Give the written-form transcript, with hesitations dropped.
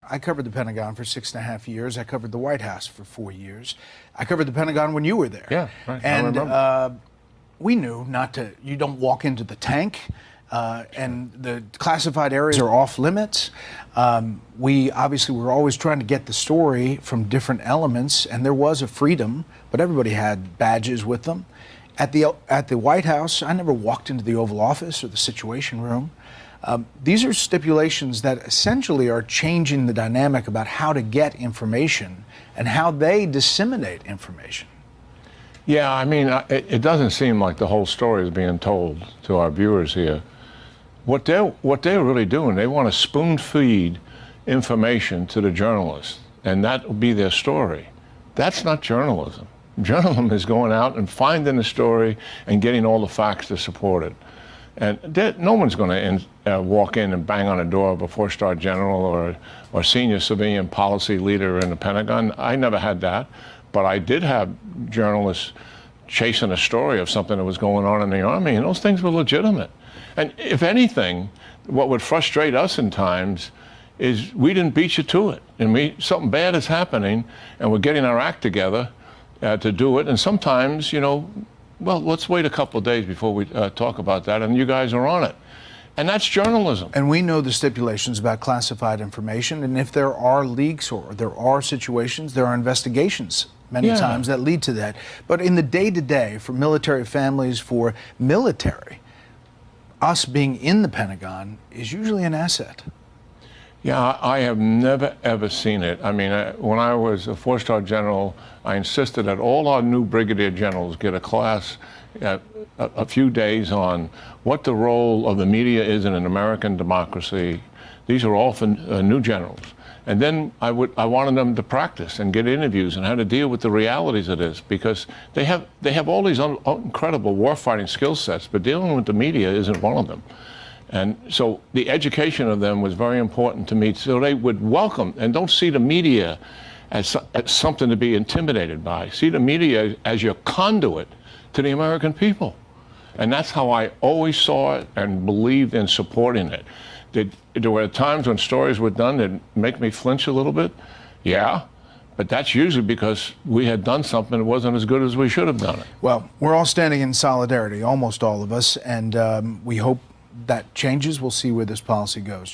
I covered the Pentagon for 6.5 years. I covered the White House for 4 years. I covered the Pentagon when you were there. Yeah, right. And I remember. We knew not to, you don't walk into the tank, and the classified areas are off limits. We obviously were always trying to get the story from different elements, and there was a freedom, but everybody had badges with them. At the White House, I never walked into the Oval Office or the Situation Room. These are stipulations that essentially are changing the dynamic about how to get information and how they disseminate information. Yeah, I mean, it doesn't seem like the whole story is being told to our viewers here. What they're really doing, they want to spoon feed information to the journalists, and that will be their story. That's not journalism. Journalism is going out and finding the story and getting all the facts to support it. And no one's going to walk in and bang on a door of a four-star general or senior civilian policy leader in the Pentagon. I never had that. But I did have journalists chasing a story of something that was going on in the Army, and those things were legitimate. And if anything, what would frustrate us in times is we didn't beat you to it. And something bad is happening, and we're getting our act together to do it. And sometimes, you know, well, let's wait a couple of days before we talk about that, and you guys are on it. And that's journalism. And we know the stipulations about classified information, and if there are leaks or there are situations, there are investigations many times that lead to that. But in the day-to-day, for military families, for military, us being in the Pentagon is usually an asset. Yeah, I have never, ever seen it. I mean, when I was a four-star general, I insisted that all our new brigadier generals get a class a few days on what the role of the media is in an American democracy. These are often new generals. And then I wanted them to practice and get interviews and how to deal with the realities of this, because they have all these incredible warfighting skill sets, but dealing with the media isn't one of them. And so the education of them was very important to me, so they would welcome and don't see the media as something to be intimidated by. See the media as your conduit to the American people. And that's how I always saw it and believed in supporting it. There were times when stories were done that make me flinch a little bit. Yeah, but that's usually because we had done something that wasn't as good as we should have done it. Well, we're all standing in solidarity, almost all of us, and we hope that changes. We'll see where this policy goes.